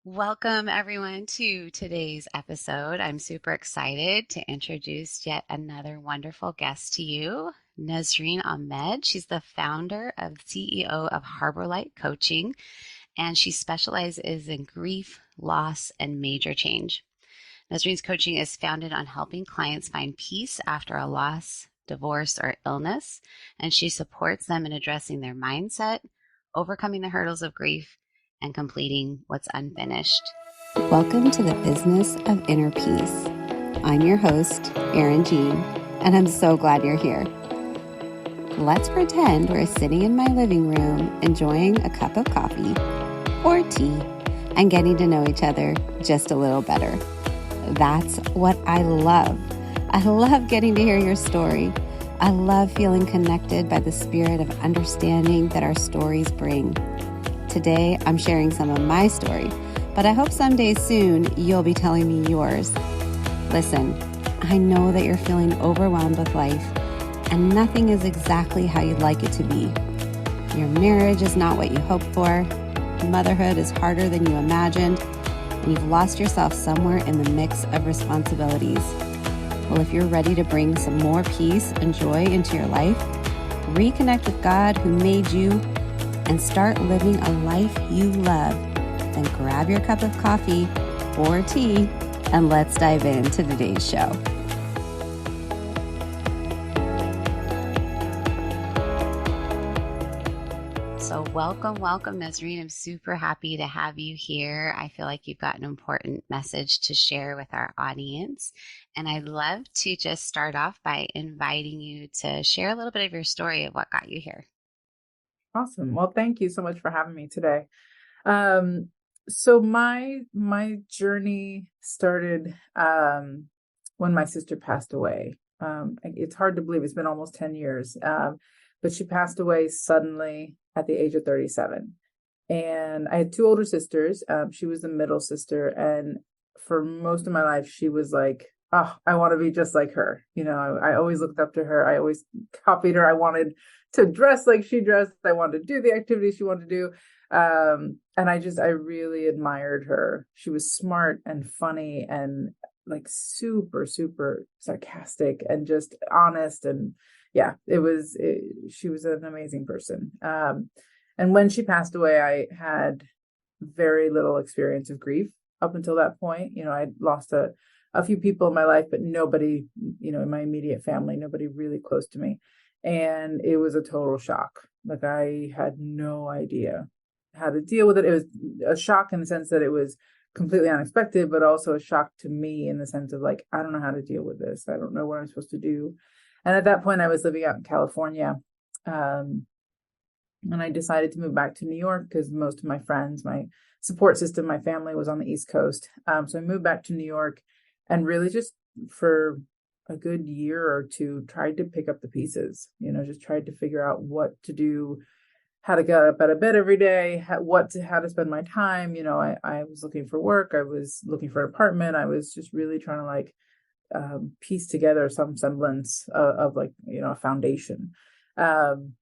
Welcome, everyone, to today's episode. I'm super excited to introduce yet another wonderful guest to you, Nesreen Ahmeed. She's the founder of CEO of Harbor Light Coaching, and she specializes in grief, loss, and major change. Nesreen's coaching is founded on helping clients find peace after a loss, divorce, or illness, and she supports them in addressing their mindset, overcoming the hurdles of grief, and completing what's unfinished. Welcome to the Business of Inner Peace. I'm your host, Erin Jean, and I'm so glad you're here. Let's pretend we're sitting in my living room enjoying a cup of coffee or tea and getting to know each other just a little better. That's what I love. I love getting to hear your story. I love feeling connected by the spirit of understanding that our stories bring. Today, I'm sharing some of my story, but I hope someday soon you'll be telling me yours. Listen, I know that you're feeling overwhelmed with life, and nothing is exactly how you'd like it to be. Your marriage is not what you hoped for, motherhood is harder than you imagined, and you've lost yourself somewhere in the mix of responsibilities. Well, if you're ready to bring some more peace and joy into your life, reconnect with God who made you, and start living a life you love, then grab your cup of coffee or tea and let's dive into today's show. So welcome, Nesreen. I'm super happy to have you here. I feel like you've got an important message to share with our audience. And I'd love to just start off by inviting you to share a little bit of your story of what got you here. Awesome. Well, thank you so much for having me today. So my journey started when my sister passed away. It's hard to believe it's been almost 10 years, but she passed away suddenly at the age of 37. And I had two older sisters. She was the middle sister, and for most of my life, she was like, "Oh, I want to be just like her." I always looked up to her. I always copied her. I wanted to dress like she dressed. I wanted to do the activities she wanted to do. And I really admired her. She was smart and funny and like super, super sarcastic and just honest. And yeah, she was an amazing person. And when she passed away, I had very little experience of grief up until that point. I'd lost a few people in my life, but nobody, in my immediate family, nobody really close to me. And it was a total shock. Like I had no idea how to deal with it. It was a shock in the sense that it was completely unexpected, but also a shock to me in the sense of like, I don't know how to deal with this. I don't know what I'm supposed to do. And at that point, I was living out in California. And I decided to move back to New York because most of my friends, my support system, my family was on the East Coast. So I moved back to New York and really just for a good year or two tried to pick up the pieces, just tried to figure out what to do, how to get up out of bed every day, how to spend my time. I was looking for work. I was looking for an apartment. I was just really trying to like piece together some semblance of like, a foundation. And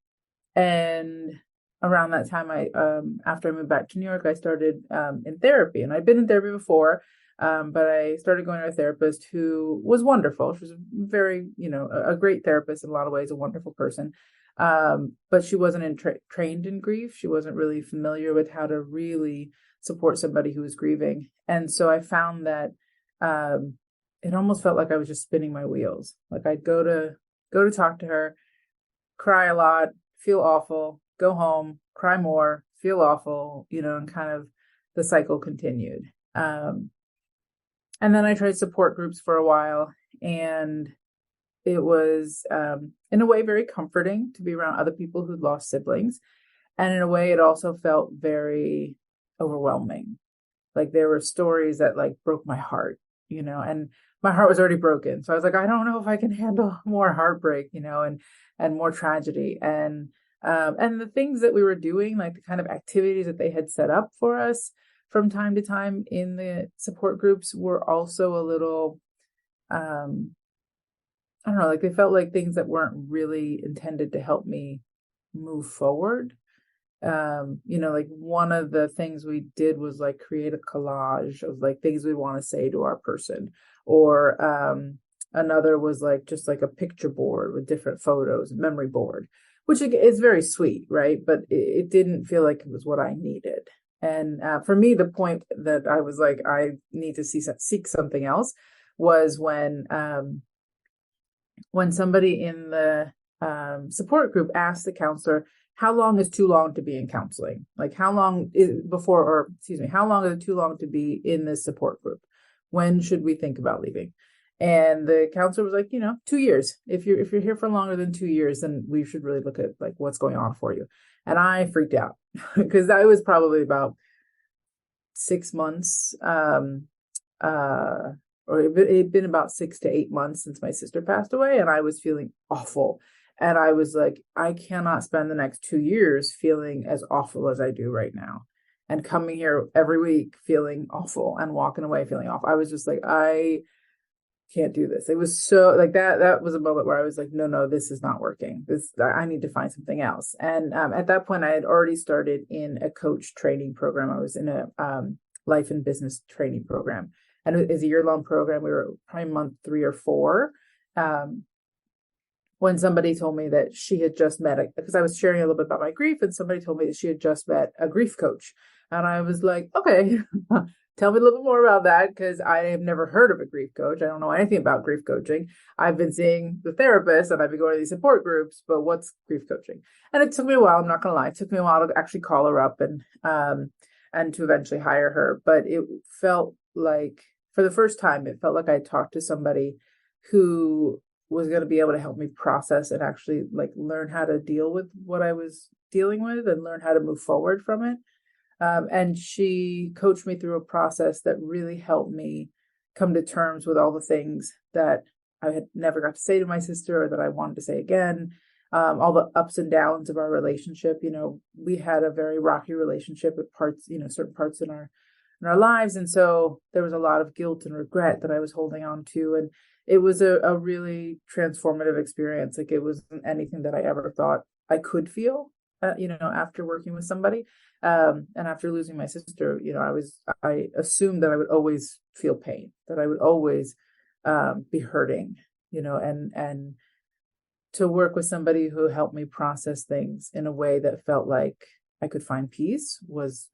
around that time, after I moved back to New York, I started in therapy, and I'd been in therapy before, but I started going to a therapist who was wonderful. She was very, a great therapist in a lot of ways, a wonderful person. But she wasn't trained in grief. She wasn't really familiar with how to really support somebody who was grieving. And so I found that it almost felt like I was just spinning my wheels. Like I'd go to talk to her, cry a lot, feel awful, go home, cry more, feel awful, and kind of the cycle continued. And then I tried support groups for a while, and it was, in a way, very comforting to be around other people who'd lost siblings. And in a way, it also felt very overwhelming. Like there were stories that like broke my heart, and my heart was already broken. So I was like, I don't know if I can handle more heartbreak, and more tragedy. And the things that we were doing, like the kind of activities that they had set up for us from time to time in the support groups were also a little, I don't know, like they felt like things that weren't really intended to help me move forward. Like one of the things we did was like create a collage of like things we want to say to our person, or another was like just like a picture board with different photos, memory board, which is very sweet, right? But it didn't feel like it was what I needed. And for me, the point that I was like, I need to seek something else was when somebody in the support group asked the counselor, how long is too long to be in counseling? Like how long is before, or excuse me, how long is it too long to be in this support group? When should we think about leaving? And the counselor was like, 2 years. If you're here for longer than 2 years, then we should really look at like what's going on for you. And I freaked out because I was probably about 6 months, uh, or it'd been about 6 to 8 months since my sister passed away, and I was feeling awful. And I was like, I cannot spend the next 2 years feeling as awful as I do right now. And coming here every week feeling awful and walking away feeling awful. I was just like, I can't do this. It was so like that was a moment where I was like, no, this is not working. I need to find something else. And at that point I had already started in a coach training program. I was in a life and business training program, and it was a year-long program. We were probably month 3 or 4, when somebody told me that she had just met because I was sharing a little bit about my grief, and somebody told me that she had just met a grief coach. And I was like, okay, tell me a little bit more about that, because I have never heard of a grief coach. I don't know anything about grief coaching. I've been seeing the therapist and I've been going to these support groups, but what's grief coaching? And it took me a while. I'm not going to lie. It took me a while to actually call her up and to eventually hire her. But it felt like, for the first time, it felt like I talked to somebody who was going to be able to help me process and actually like learn how to deal with what I was dealing with and learn how to move forward from it. And she coached me through a process that really helped me come to terms with all the things that I had never got to say to my sister, or that I wanted to say again. All the ups and downs of our relationship. We had a very rocky relationship at parts, certain parts in our lives. And so there was a lot of guilt and regret that I was holding on to. And it was a really transformative experience. Like, it wasn't anything that I ever thought I could feel, after working with somebody. And after losing my sister, I assumed that I would always feel pain, that I would always be hurting, and to work with somebody who helped me process things in a way that felt like I could find peace was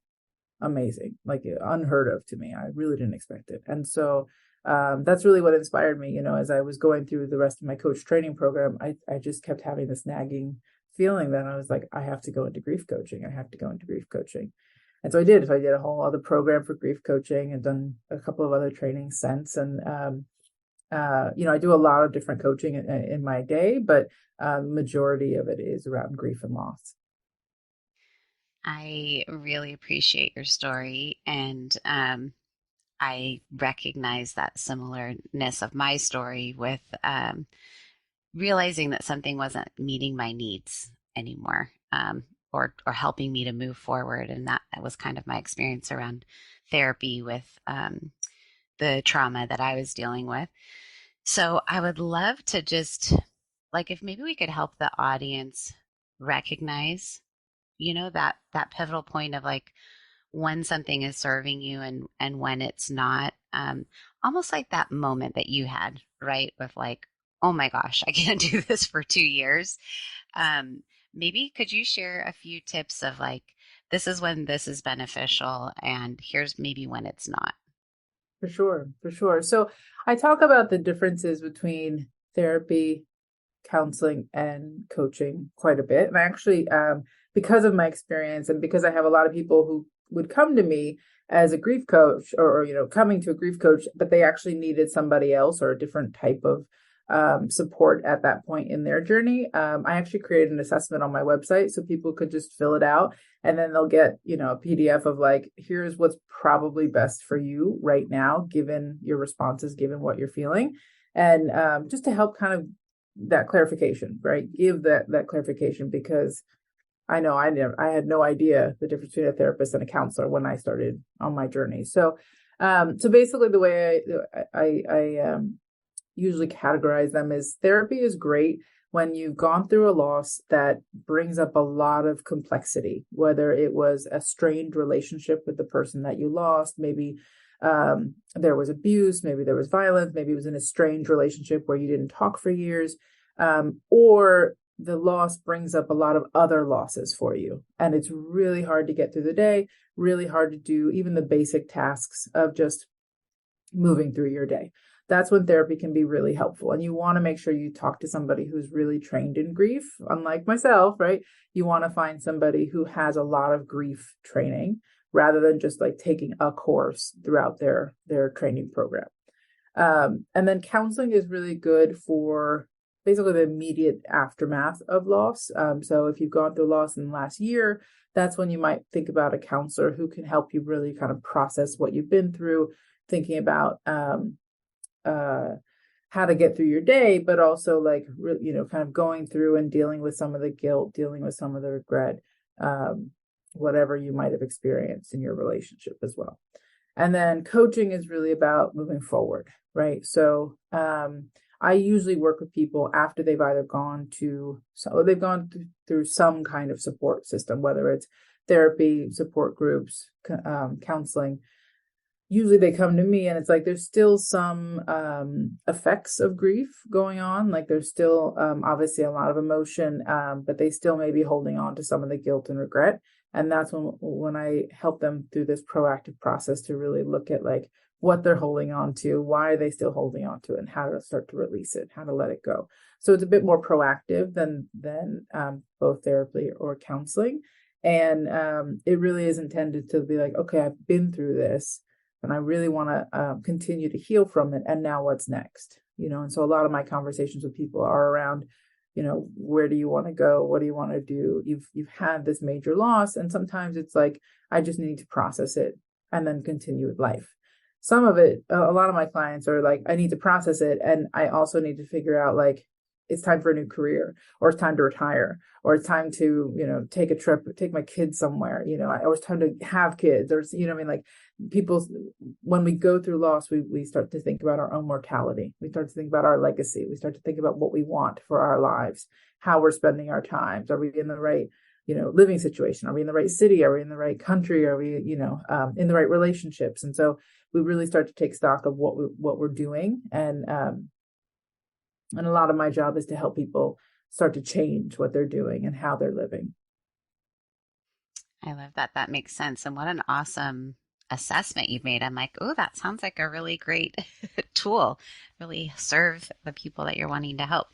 amazing, like unheard of to me. I really didn't expect it. And so that's really what inspired me. As I was going through the rest of my coach training program, I just kept having this nagging feeling that I was like, I have to go into grief coaching. I have to go into grief coaching. And so I did. So I did a whole other program for grief coaching and done a couple of other trainings since. And, I do a lot of different coaching in my day, but majority of it is around grief and loss. I really appreciate your story, and I recognize that similarness of my story with realizing that something wasn't meeting my needs anymore, or helping me to move forward. And that was kind of my experience around therapy with the trauma that I was dealing with. So I would love to just, like, if maybe we could help the audience recognize, that pivotal point of like when something is serving you and when it's not. Almost like that moment that you had, right? With like, oh my gosh, I can't do this for 2 years. Um, Maybe could you share a few tips of like, this is when this is beneficial, and here's maybe when it's not. For sure, for sure. So I talk about the differences between therapy, counseling, and coaching quite a bit. And I actually, because of my experience and because I have a lot of people who would come to me as a grief coach, or coming to a grief coach, but they actually needed somebody else or a different type of support at that point in their journey. I actually created an assessment on my website so people could just fill it out, and then they'll get, a PDF of like, here's what's probably best for you right now, given your responses, given what you're feeling. And just to help kind of that clarification, right? Give that clarification, because I know I had no idea the difference between a therapist and a counselor when I started on my journey. So basically the way I usually categorize them is, therapy is great when you've gone through a loss that brings up a lot of complexity, whether it was a strained relationship with the person that you lost, maybe there was abuse, maybe there was violence, maybe it was in a strained relationship where you didn't talk for years, or the loss brings up a lot of other losses for you. And it's really hard to get through the day, really hard to do even the basic tasks of just moving through your day. That's when therapy can be really helpful. And you want to make sure you talk to somebody who's really trained in grief, unlike myself, right? You want to find somebody who has a lot of grief training rather than just like taking a course throughout their training program. And then counseling is really good for basically the immediate aftermath of loss. So if you've gone through loss in the last year, that's when you might think about a counselor who can help you really kind of process what you've been through, thinking about how to get through your day, but also like, kind of going through and dealing with some of the guilt, dealing with some of the regret, whatever you might have experienced in your relationship as well. And then coaching is really about moving forward, right? So I usually work with people after they've either gone through some kind of support system, whether it's therapy, support groups, counseling. Usually they come to me and it's like there's still some effects of grief going on. Like there's still obviously a lot of emotion, but they still may be holding on to some of the guilt and regret. And that's when I help them through this proactive process to really look at like what they're holding on to, why are they still holding on to it, and how to start to release it, how to let it go. So it's a bit more proactive than both therapy or counseling. And it really is intended to be like, okay, I've been through this and I really want to continue to heal from it. And now what's next? And so a lot of my conversations with people are around, where do you want to go? What do you want to do? You've had this major loss. And sometimes it's like, I just need to process it and then continue with life. Some of it, a lot of my clients are like, I need to process it. And I also need to figure out like, it's time for a new career, or it's time to retire, or it's time to, take a trip, take my kids somewhere, or it's time to have kids, or, I mean, like people, when we go through loss, we start to think about our own mortality. We start to think about our legacy. We start to think about what we want for our lives, how we're spending our times. Are we in the right, living situation? Are we in the right city? Are we in the right country? Are we, in the right relationships? And so we really start to take stock of what we're doing. And a lot of my job is to help people start to change what they're doing and how they're living. I love that. That makes sense. And what an awesome assessment you've made. I'm like, oh, that sounds like a really great tool, really serve the people that you're wanting to help.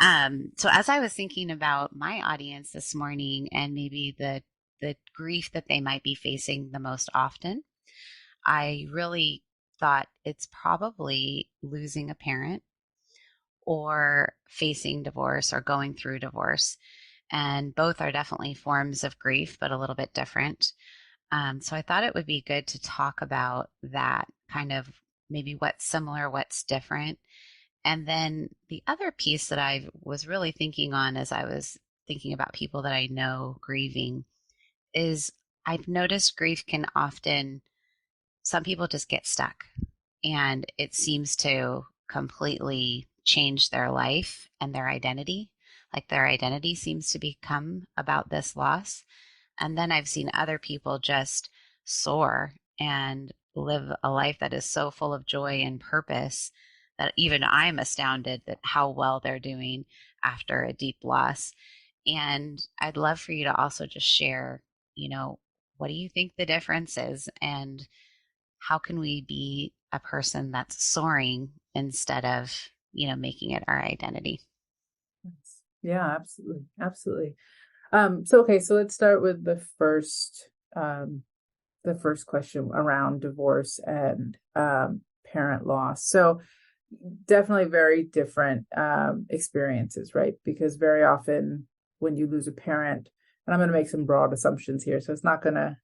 So as I was thinking about my audience this morning and maybe the grief that they might be facing the most often, I really thought it's probably losing a parent or facing divorce or going through divorce. And both are definitely forms of grief, but a little bit different. So I thought it would be good to talk about that kind of maybe what's similar, what's different. And then the other piece that I was really thinking on as I was thinking about people that I know grieving is I've noticed grief can often, some people just get stuck and it seems to completely change their life and their identity. Like their identity seems to become about this loss. And then I've seen other people just soar and live a life that is so full of joy and purpose that even I'm astounded at how well they're doing after a deep loss. And I'd love for you to also just share, what do you think the difference is? And how can we be a person that's soaring instead of, making it our identity? Yeah, absolutely. Absolutely. So let's start with the first question around divorce and parent loss. So definitely very different experiences, right? Because very often when you lose a parent, and I'm going to make some broad assumptions here, so it's not going to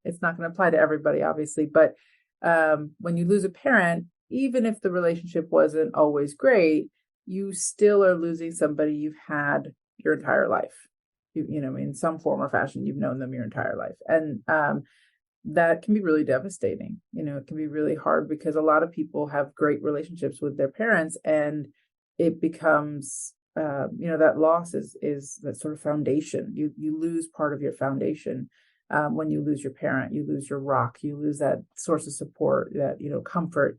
apply to everybody, obviously, but when you lose a parent, even if the relationship wasn't always great, you still are losing somebody you've had your entire life. In some form or fashion, you've known them your entire life. And that can be really devastating. It can be really hard because a lot of people have great relationships with their parents and it becomes that loss is that sort of foundation. You lose part of your foundation when you lose your parent, you lose your rock, you lose that source of support, that comfort,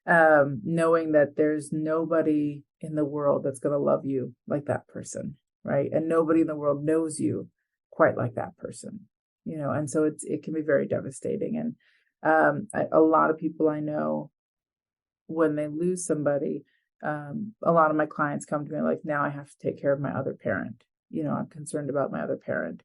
knowing that there's nobody in the world that's going to love you like that person, right? And nobody in the world knows you quite like that person, and so it can be very devastating. And a lot of people I know, when they lose somebody, a lot of my clients come to me like, now I have to take care of my other parent. I'm concerned about my other parent.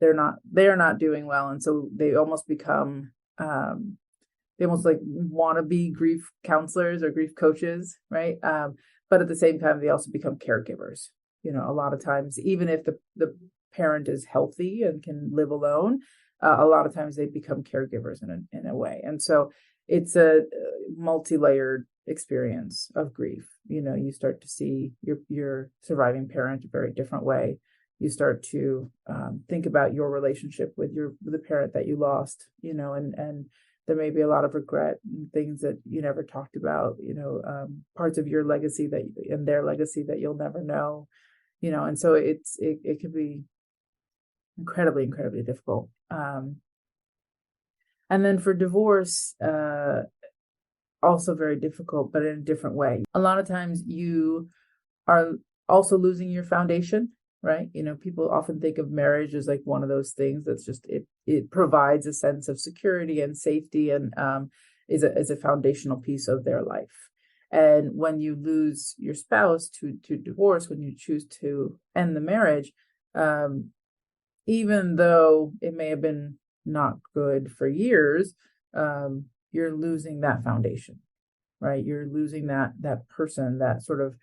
They're not doing well, and so they almost become they almost like want to be grief counselors or grief coaches, right? But at the same time, they also become caregivers. A lot of times, even if the parent is healthy and can live alone, a lot of times they become caregivers in a way. And so it's a multi-layered experience of grief. You start to see your surviving parent a very different way. You start to think about your relationship with the parent that you lost, and there may be a lot of regret and things that you never talked about, parts of your legacy and their legacy that you'll never know, and so it can be incredibly, incredibly difficult. And then for divorce, also very difficult, but in a different way. A lot of times you are also losing your foundation, right? People often think of marriage as like one of those things that's just, it provides a sense of security and safety, and is a foundational piece of their life. And when you lose your spouse to divorce, when you choose to end the marriage, even though it may have been not good for years, you're losing that foundation, right? You're losing that person, that sort of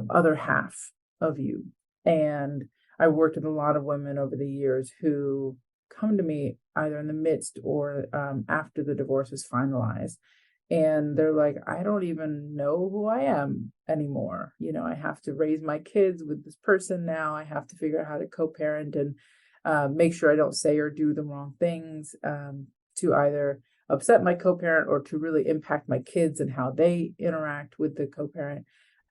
other half of you. And I worked with a lot of women over the years who come to me either in the midst or after the divorce is finalized. And they're like, I don't even know who I am anymore. I have to raise my kids with this person now. I have to figure out how to co-parent and make sure I don't say or do the wrong things to either upset my co-parent or to really impact my kids and how they interact with the co-parent.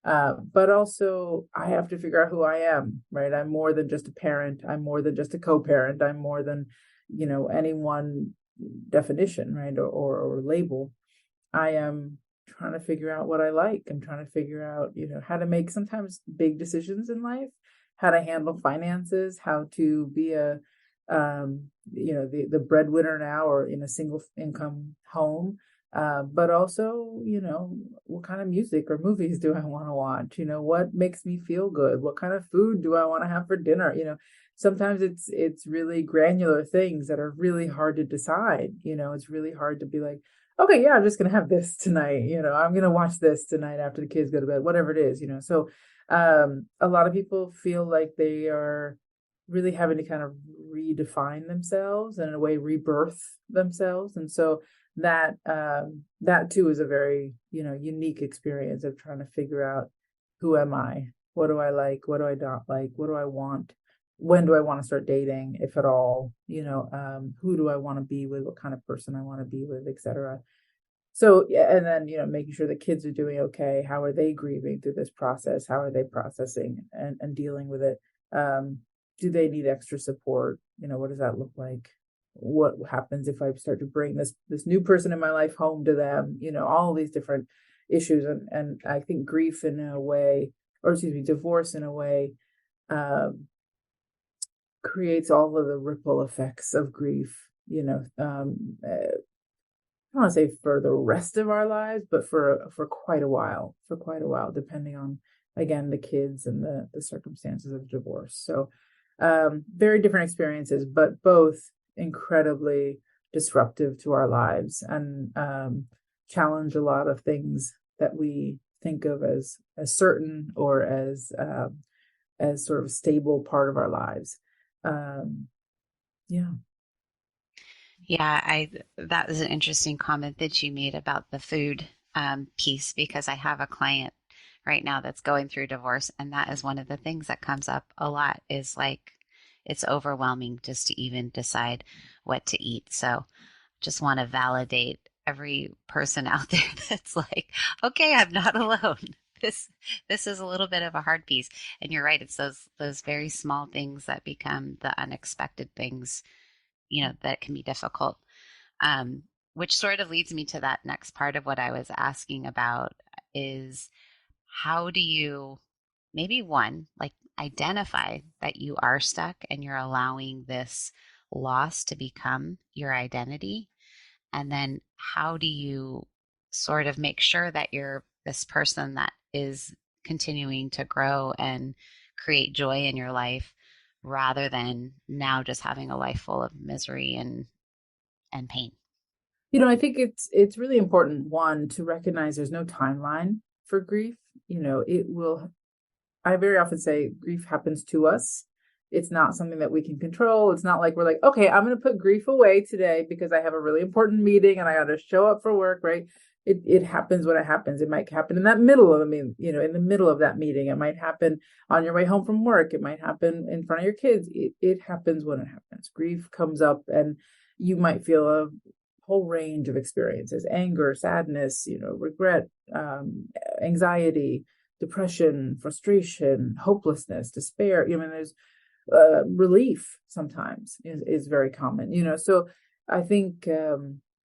But also I have to figure out who I am, right? I'm more than just a parent. I'm more than just a co-parent. I'm more than, any one definition, right? Or label. I am trying to figure out what I like. I'm trying to figure out, how to make sometimes big decisions in life, how to handle finances, how to be the breadwinner now or in a single income home. But also, what kind of music or movies do I want to watch? What makes me feel good? What kind of food do I want to have for dinner? Sometimes it's really granular things that are really hard to decide. It's really hard to be like, okay, yeah, I'm just going to have this tonight. I'm going to watch this tonight after the kids go to bed, whatever it is, So a lot of people feel like they are really having to kind of redefine themselves and in a way rebirth themselves. And so that too is a very, unique experience of trying to figure out, who am I? What do I like? What do I not like? What do I want? When do I want to start dating, if at all? Who do I want to be with? What kind of person I want to be with, etc. So, yeah, and then, making sure the kids are doing okay. How are they grieving through this process? How are they processing and dealing with it? Do they need extra support? What does that look like? What happens if I start to bring this new person in my life home to them? All these different issues. And I think grief in a way, or excuse me, divorce in a way, creates all of the ripple effects of grief, I don't want to say for the rest of our lives, but for quite a while, depending on, again, the kids and the circumstances of divorce. So very different experiences, but both incredibly disruptive to our lives and challenge a lot of things that we think of as certain or as sort of stable part of our lives. Yeah. Yeah, that was an interesting comment that you made about the food piece because I have a client right now that's going through divorce, and that is one of the things that comes up a lot is like it's overwhelming just to even decide what to eat. So just want to validate every person out there that's like, okay, I'm not alone. this this is a little bit of a hard piece. And you're right, it's those very small things that become the unexpected things, that can be difficult. Um, which sort of leads me to that next part of what I was asking about is how do you maybe one, like identify that you are stuck and you're allowing this loss to become your identity? And then how do you sort of make sure that you're this person that is continuing to grow and create joy in your life rather than now just having a life full of misery and pain? I think it's really important, one, to recognize there's no timeline for grief. It will I very often say grief happens to us. It's not something that we can control. It's not like we're like, okay, I'm going to put grief away today because I have a really important meeting and I got to show up for work, right? It happens when it happens. It might happen in that middle of, in the middle of that meeting. It might happen on your way home from work. It might happen in front of your kids. It happens when it happens. Grief comes up and you might feel a whole range of experiences: anger, sadness, regret, anxiety, depression, frustration, hopelessness, despair. There's relief sometimes is very common. So I think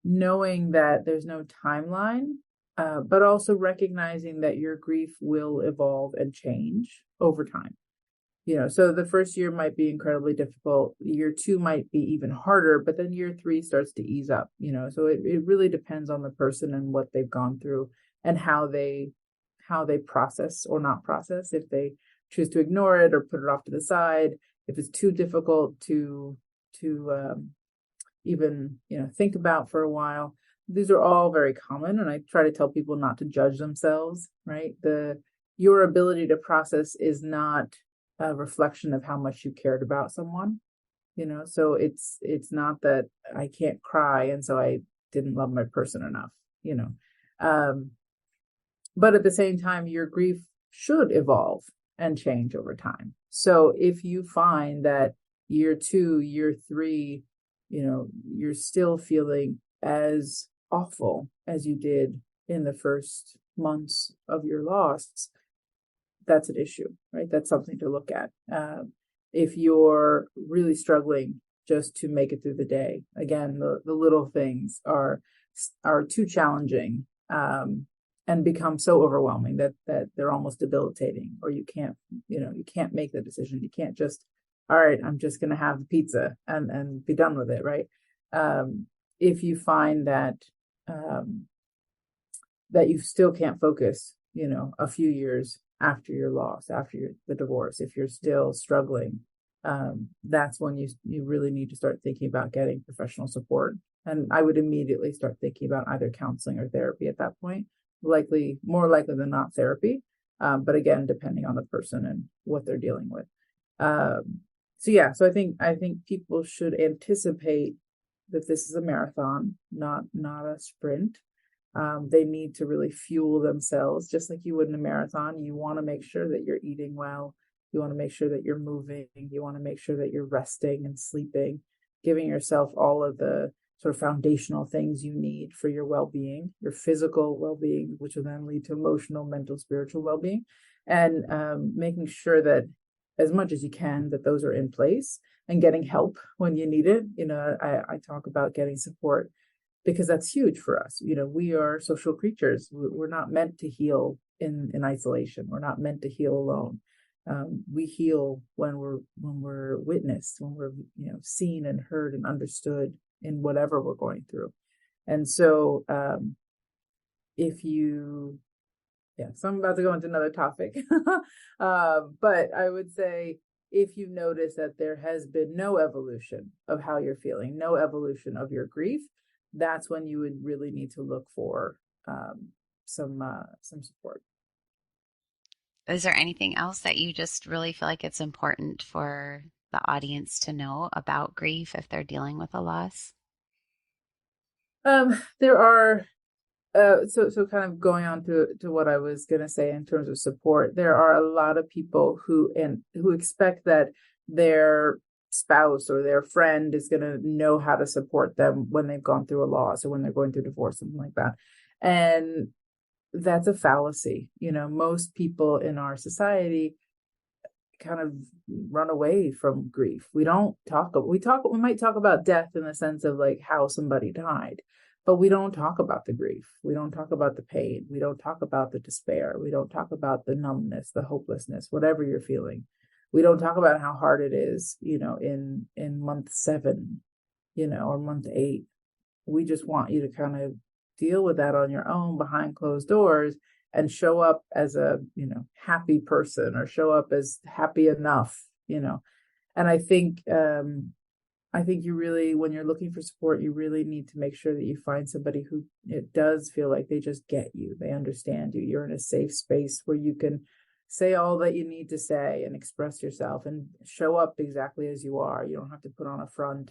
knowing that there's no timeline, but also recognizing that your grief will evolve and change over time. So the first year might be incredibly difficult. Year two might be even harder, but then year three starts to ease up, so it really depends on the person and what they've gone through and how they process or not process, if they choose to ignore it or put it off to the side, if it's too difficult to even think about for a while. These are all very common, and I try to tell people not to judge themselves, right? Your ability to process is not a reflection of how much you cared about someone, so it's not that I can't cry and so I didn't love my person enough, you know um but at the same time, your grief should evolve and change over time. So if you find that year two, year three, you're still feeling as awful as you did in the first months of your loss, that's an issue, right? That's something to look at. If you're really struggling just to make it through the day, again, the little things are too challenging, and become so overwhelming that they're almost debilitating, or you can't make the decision. You can't just, all right, I'm just going to have the pizza and be done with it, right? If you find that you still can't focus, a few years after your loss, after the divorce, if you're still struggling, that's when you really need to start thinking about getting professional support. And I would immediately start thinking about either counseling or therapy at that point. More likely than not therapy, but again, depending on the person and what they're dealing with. So I think people should anticipate that this is a marathon, not a sprint. They need to really fuel themselves, just like you would in a marathon. You want to make sure that you're eating well. You want to make sure that you're moving. You want to make sure that you're resting and sleeping, giving yourself all of the sort of foundational things you need for your well-being, your physical well-being, which will then lead to emotional, mental, spiritual well-being, and making sure that as much as you can, that those are in place, and getting help when you need it. I talk about getting support because that's huge for us. We are social creatures. We're not meant to heal in isolation. We're not meant to heal alone. We heal when we're witnessed, when we're seen and heard and understood in whatever we're going through. And so so I'm about to go into another topic. But I would say, if you notice that there has been no evolution of how you're feeling, no evolution of your grief, that's when you would really need to look for some support. Is there anything else that you just really feel like it's important for the audience to know about grief if they're dealing with a loss? There are so kind of going on to what I was going to say in terms of support. There are a lot of people who expect that their spouse or their friend is going to know how to support them when they've gone through a loss or when they're going through divorce, something like that. And that's a fallacy. Most people in our society kind of run away from grief. We might talk about death in the sense of like how somebody died, but we don't talk about the grief. We don't talk about the pain. We don't talk about the despair. We don't talk about the numbness, the hopelessness, whatever you're feeling. We don't talk about how hard it is, in month 7, or month 8. We just want you to kind of deal with that on your own behind closed doors and show up as a, happy person, or show up as happy enough. And I think you really, when you're looking for support, you really need to make sure that you find somebody who it does feel like they just get you, they understand you. You're in a safe space where you can say all that you need to say and express yourself and show up exactly as you are. You don't have to put on a front.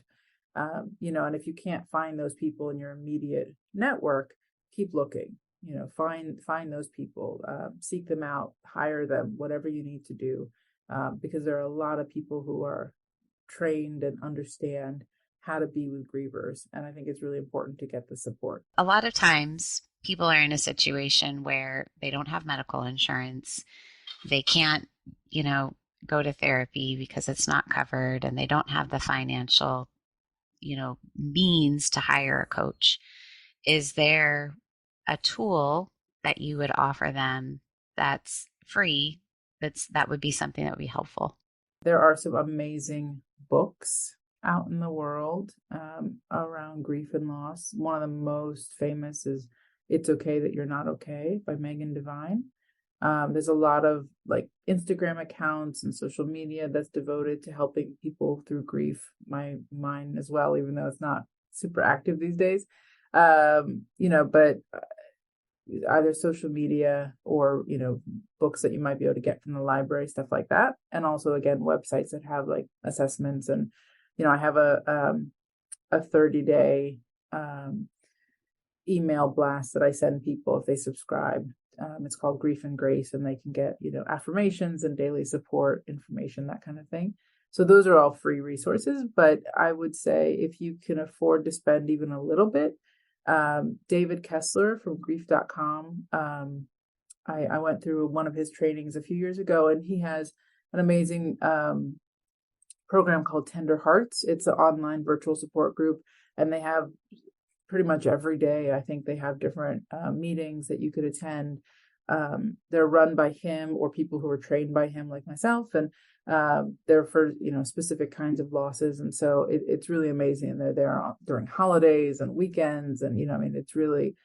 And if you can't find those people in your immediate network, keep looking. Find those people, seek them out, hire them, whatever you need to do, because there are a lot of people who are trained and understand how to be with grievers, and I think it's really important to get the support. A lot of times, people are in a situation where they don't have medical insurance. They can't, you know, go to therapy because it's not covered, and they don't have the financial, means to hire a coach. Is there a tool that you would offer them that's free, that would be something that would be helpful? There are some amazing books out in the world, around grief and loss. One of the most famous is "It's Okay That You're Not Okay" by Megan Devine. There's a lot of like Instagram accounts and social media that's devoted to helping people through grief. Mine as well, even though it's not super active these days. But either social media or books that you might be able to get from the library, stuff like that. And also, again, websites that have like assessments. And I have a 30-day email blast that I send people if they subscribe. It's called Grief and Grace, and they can get affirmations and daily support information, that kind of thing. So those are all free resources. But I would say, if you can afford to spend even a little bit, David Kessler from grief.com. I went through one of his trainings a few years ago, and he has an amazing program called Tender Hearts. It's an online virtual support group, and they have pretty much every day. I think they have different meetings that you could attend. They're run by him or people who are trained by him, like myself, and they're for specific kinds of losses. And so it's really amazing. And they're there during holidays and weekends, and it's really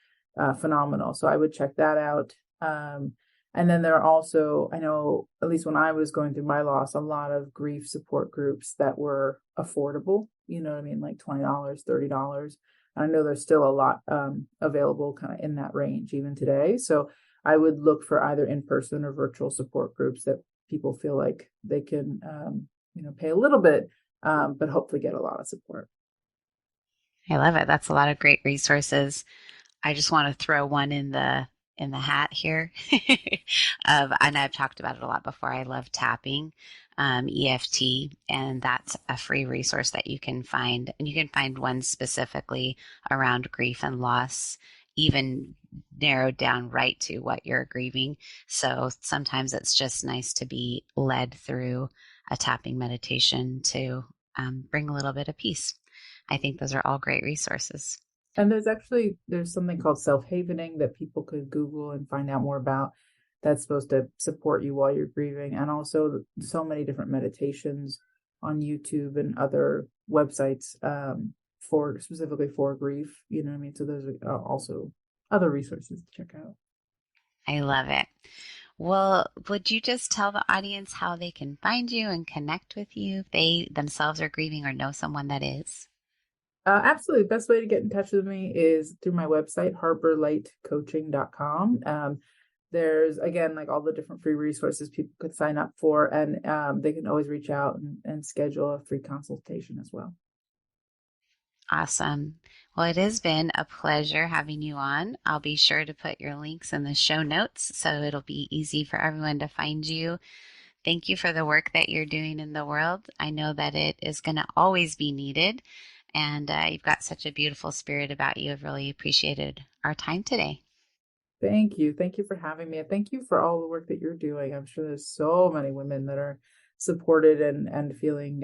phenomenal. So I would check that out. And then there are also, I know, at least when I was going through my loss, a lot of grief support groups that were affordable, like $20, $30. I know there's still a lot available kind of in that range even today. So I would look for either in-person or virtual support groups that people feel like they can, pay a little bit, but hopefully get a lot of support. I love it. That's a lot of great resources. I just want to throw one in the hat here. And I've talked about it a lot before. I love tapping, EFT, and that's a free resource that you can find. And you can find one specifically around grief and loss, even narrowed down right to what you're grieving. So sometimes it's just nice to be led through a tapping meditation to bring a little bit of peace. I think those are all great resources. And there's something called self-havening that people could Google and find out more about. That's supposed to support you while you're grieving. And also so many different meditations on YouTube and other websites, for specifically for grief. You know what I mean? So those are also other resources to check out. I love it. Well, would you just tell the audience how they can find you and connect with you if they themselves are grieving or know someone that is? Absolutely. The best way to get in touch with me is through my website, harborlightcoaching.com. There's, again, like all the different free resources people could sign up for, and they can always reach out and schedule a free consultation as well. Awesome. Well, it has been a pleasure having you on. I'll be sure to put your links in the show notes so it'll be easy for everyone to find you. Thank you for the work that you're doing in the world. I know that it is going to always be needed, and you've got such a beautiful spirit about you. I've really appreciated our time today. Thank you. Thank you for having me. And thank you for all the work that you're doing. I'm sure there's so many women that are supported and feeling,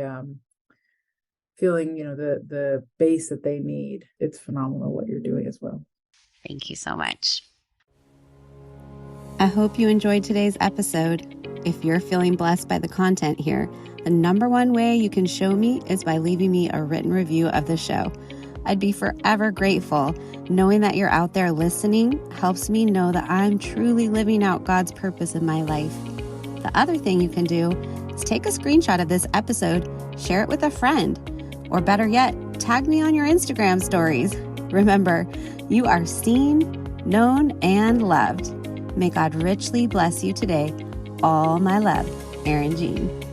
the base that they need. It's phenomenal what you're doing as well. Thank you so much. I hope you enjoyed today's episode. If you're feeling blessed by the content here, the number one way you can show me is by leaving me a written review of the show. I'd be forever grateful. Knowing that you're out there listening helps me know that I'm truly living out God's purpose in my life. The other thing you can do is take a screenshot of this episode, share it with a friend, or better yet, tag me on your Instagram stories. Remember, you are seen, known, and loved. May God richly bless you today. All my love, Erin Jean.